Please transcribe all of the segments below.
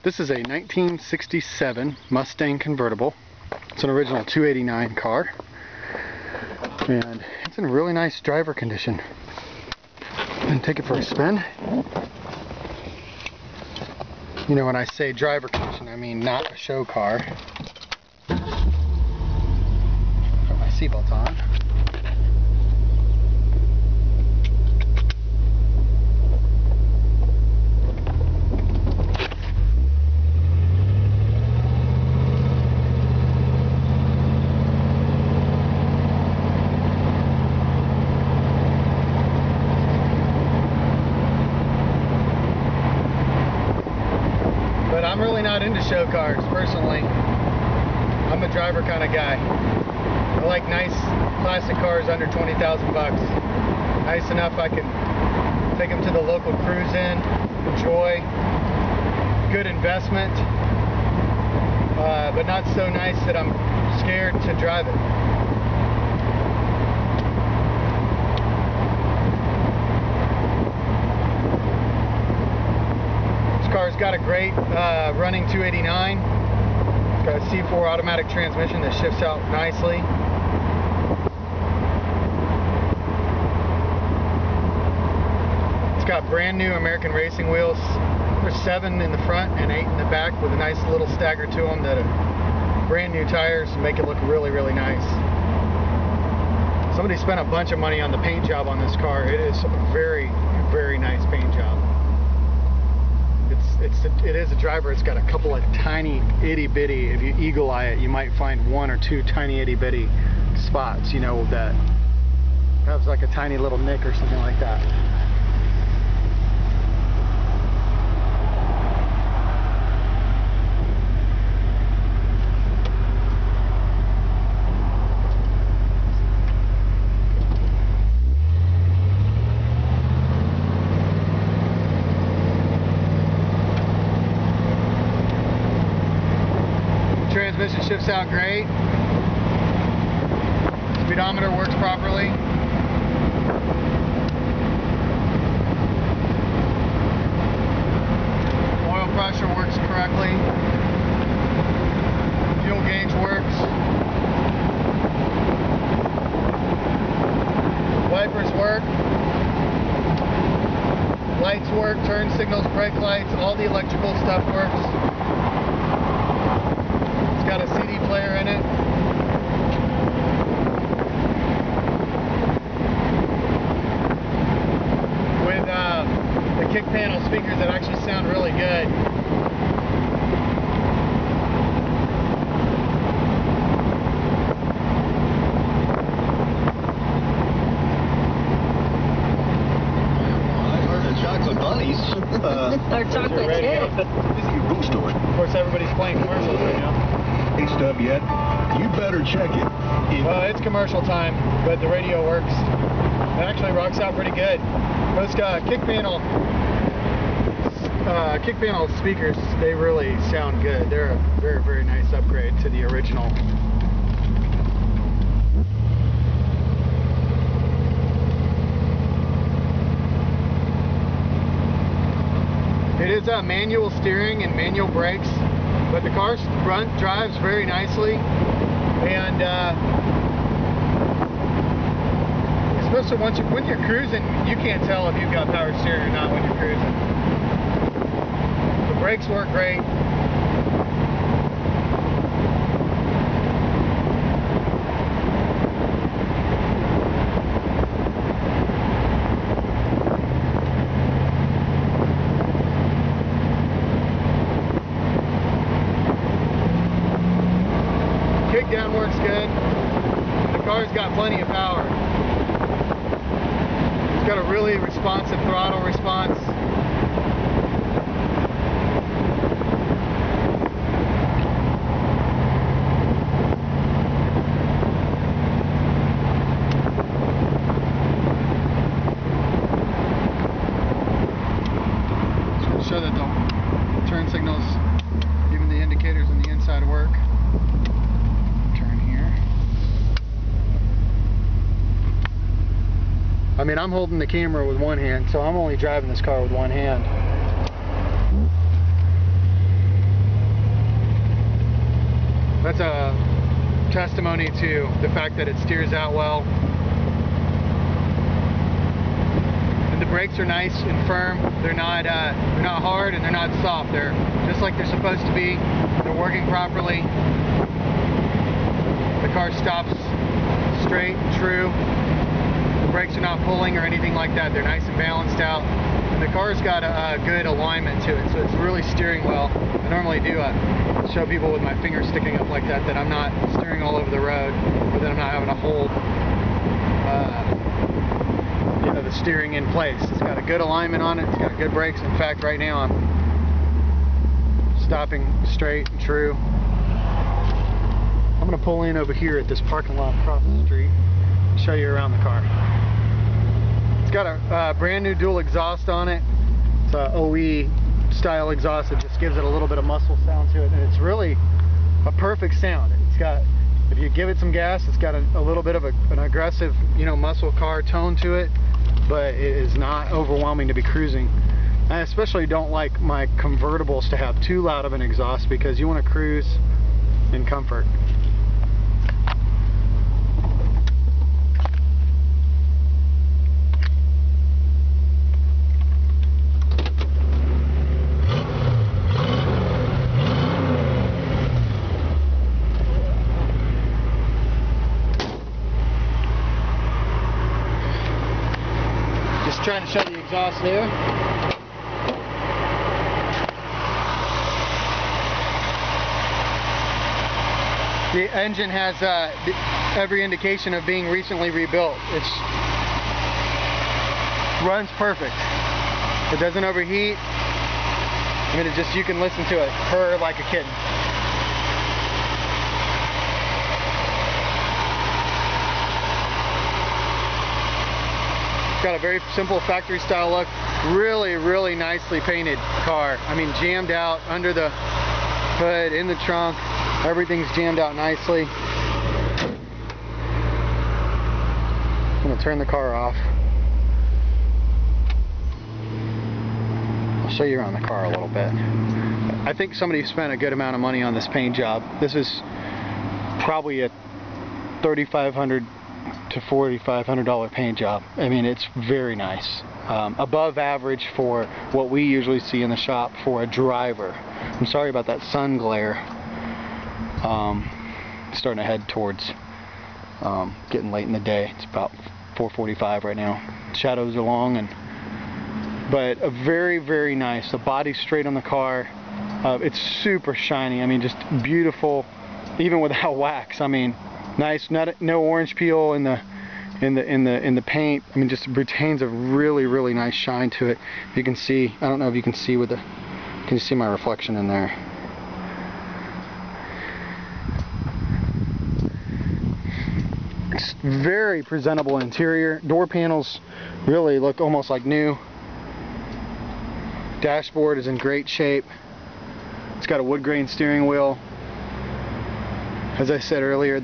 This is a 1967 Mustang Convertible. It's an original 289 car, and it's in really nice driver condition. And take it for a spin. You know, when I say driver condition, I mean not a show car. Got my seatbelt on. But I'm really not into show cars, personally. I'm a driver kind of guy. I like nice classic cars under 20,000 bucks. Nice enough I can take them to the local cruise in, enjoy, good investment, but not so nice that I'm scared to drive it. Car's got a great running 289. It's got a C4 automatic transmission that shifts out nicely. It's got brand new American racing wheels. There's 7 in the front and 8 in the back with a nice little stagger to them that are brand new tires and make it look really, really nice. Somebody spent a bunch of money on the paint job on this car. It is a very, very nice paint job. It is a driver. It's got a couple of tiny itty bitty, if you eagle eye it, you might find 1 or 2 tiny itty bitty spots, you know, that has like a tiny little nick or something like that. Transmission shifts out great. Speedometer works properly. Oil pressure works correctly. Fuel gauge works. Wipers work. Lights work, turn signals, brake lights, all the electrical stuff works. It's got a CD player in it. With the kick panel speakers that actually sound really good. Chocolate bunnies. Or chocolate chips. This is your bookstore. Of course, everybody's playing commercials right now. Ain't stub yet. You better check it. It's commercial time, but the radio works. It actually rocks out pretty good. Those kick panel speakers, they really sound good. They're a very, very nice upgrade to the original. It is manual steering and manual brakes, but the car drives very nicely, and especially when you're cruising, you can't tell if you've got power steering or not when you're cruising. The brakes work great. Kickdown works good. The car's got plenty of power. It's got a really responsive throttle response. Just want to show that the turn signals, even the indicators on the inside work. I mean, I'm holding the camera with one hand, so I'm only driving this car with one hand. testimony to the fact that it steers out well. And the brakes are nice and firm. They're not hard and they're not soft. They're just like they're supposed to be. They're working properly. The car stops straight and true. The brakes are not pulling or anything like that. They're nice and balanced out. And the car's got a good alignment to it, so it's really steering well. I normally do show people with my fingers sticking up like that I'm not steering all over the road, but that I'm not having to hold the steering in place. It's got a good alignment on it. It's got good brakes. In fact, right now I'm stopping straight and true. I'm going to pull in over here at this parking lot across the street and show you around the car. It's got a brand new dual exhaust on it. It's a OE style exhaust. It just gives it a little bit of muscle sound to it, and it's really a perfect sound. It's got, if you give it some gas, it's got a little bit of an aggressive, muscle car tone to it, but it is not overwhelming to be cruising. I especially don't like my convertibles to have too loud of an exhaust, because you want to cruise in comfort. Just trying to show the exhaust there. The engine has every indication of being recently rebuilt. It runs perfect. It doesn't overheat. I mean, you can listen to it purr like a kitten. It's got a very simple factory style look. Really, really nicely painted car. I mean, jammed out under the hood, in the trunk. Everything's jammed out nicely. I'm going to turn the car off. I'll show you around the car a little bit. I think somebody spent a good amount of money on this paint job. This is probably a $3,500 to $4,500 paint job. I mean, it's very nice. Above average for what we usually see in the shop for a driver. I'm sorry about that sun glare. Starting to head towards getting late in the day. It's about 4:45 right now. Shadows are long, but a very, very nice. The body's straight on the car. It's super shiny. I mean, just beautiful, even without wax. I mean, nice. No orange peel in the paint. I mean, just retains a really, really nice shine to it. You can see. I don't know if you can see can you see my reflection in there? It's very presentable interior. Door panels really look almost like new. Dashboard is in great shape. It's got a wood grain steering wheel. As I said earlier,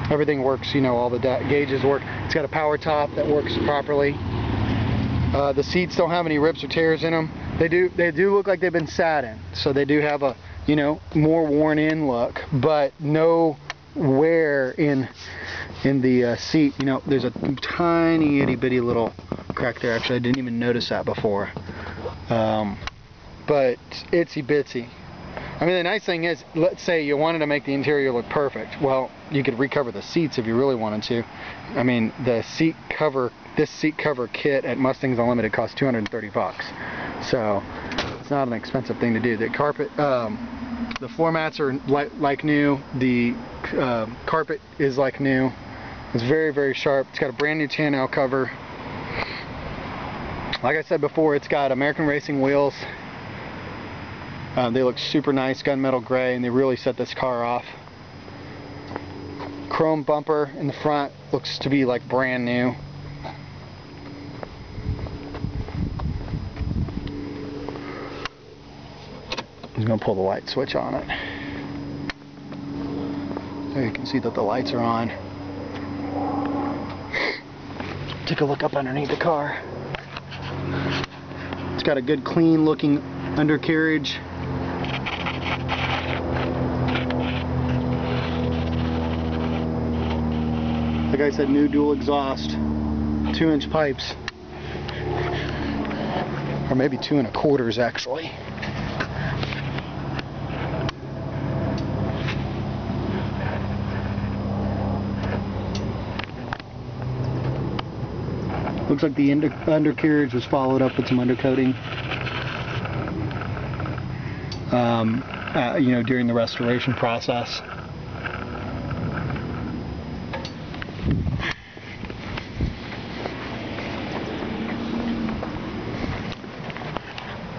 everything works. All the gauges work. It's got a power top that works properly. The seats don't have any rips or tears in them. They do look like they've been sat in, so they do have a more worn in look, but no wear in the seat. There's a tiny itty bitty little crack there. Actually, I didn't even notice that before, but itsy bitsy. I mean, the nice thing is, let's say you wanted to make the interior look perfect. Well, you could recover the seats if you really wanted to. I mean, this seat cover kit at Mustang's Unlimited costs $230. So it's not an expensive thing to do. The carpet, the floor mats are like new. The carpet is like new. It's very, very sharp. It's got a brand new tonneau cover. Like I said before, it's got American Racing wheels. They look super nice, gunmetal gray, and they really set this car off. Chrome bumper in the front looks to be like brand new. I'm going to pull the light switch on it. There you can see that the lights are on. Take a look up underneath the car. It's got a good clean looking undercarriage. Like I said, new dual exhaust, 2-inch pipes, or maybe 2 1/4 actually. Looks like the undercarriage was followed up with some undercoating, you know, during the restoration process.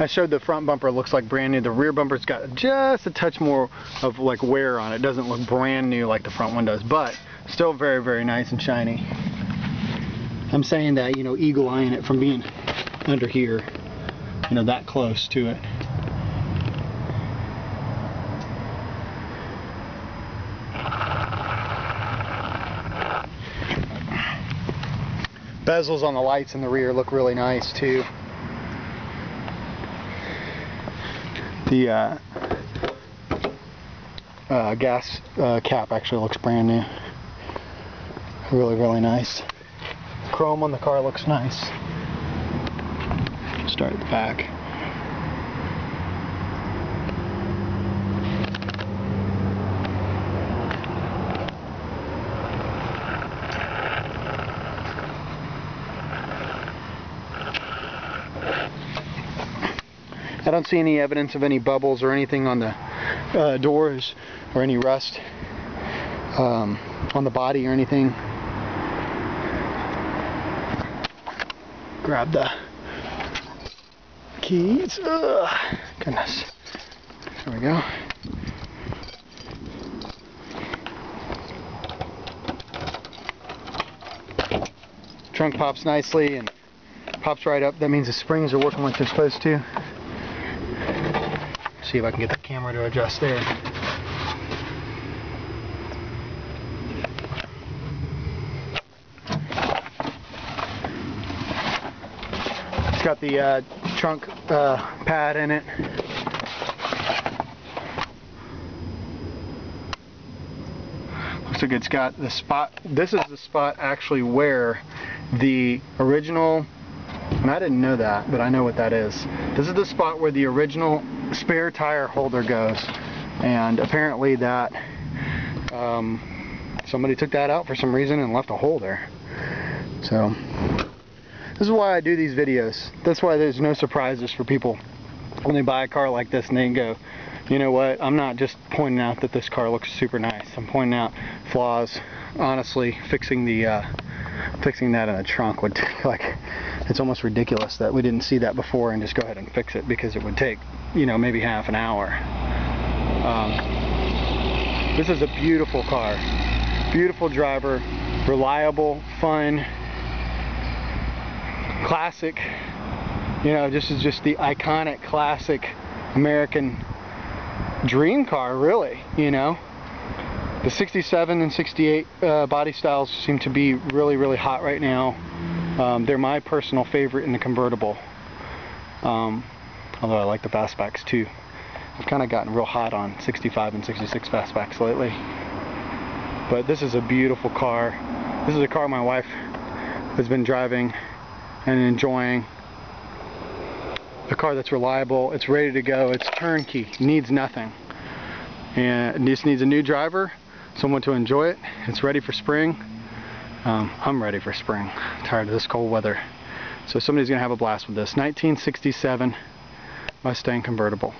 I showed the front bumper looks like brand new. The rear bumper's got just a touch more of like wear on it. It doesn't look brand new like the front one does, but still very, very nice and shiny. I'm saying that, you know, eagle eyeing it from being under here, you know, that close to it. Bezels on the lights in the rear look really nice too. The gas cap actually looks brand new. Really, really nice. Chrome on the car looks nice. Start at the back. I don't see any evidence of any bubbles or anything on the doors or any rust on the body or anything. Grab the keys. Ugh, goodness. There we go. Trunk pops nicely and pops right up. That means the springs are working like they're supposed to. See if I can get the camera to adjust there. It's got the trunk pad in it. Looks like it's got the spot. This is the spot actually where the original, and I didn't know that, but I know what that is. This is the spot where the original spare tire holder goes, and apparently that somebody took that out for some reason and left a hole there. So this is why I do these videos. That's why there's no surprises for people when they buy a car like this and they go, you know what, I'm not just pointing out that this car looks super nice. I'm pointing out flaws. Honestly, fixing that in the trunk would take, like, it's almost ridiculous that we didn't see that before and just go ahead and fix it, because it would take, you know, maybe half an hour. This is a beautiful car. Beautiful driver, reliable, fun, classic. You know, this is just the iconic classic American dream car, really, you know. The 67 and 68 body styles seem to be really, really hot right now. They're my personal favorite in the convertible. Although I like the fastbacks too. I've kind of gotten real hot on 65 and 66 fastbacks lately. But this is a beautiful car. This is a car my wife has been driving and enjoying. A car that's reliable, it's ready to go, it's turnkey, needs nothing. And it just needs a new driver, someone to enjoy it. It's ready for spring. I'm ready for spring. I'm tired of this cold weather. So somebody's gonna have a blast with this. 1967 Mustang Convertible.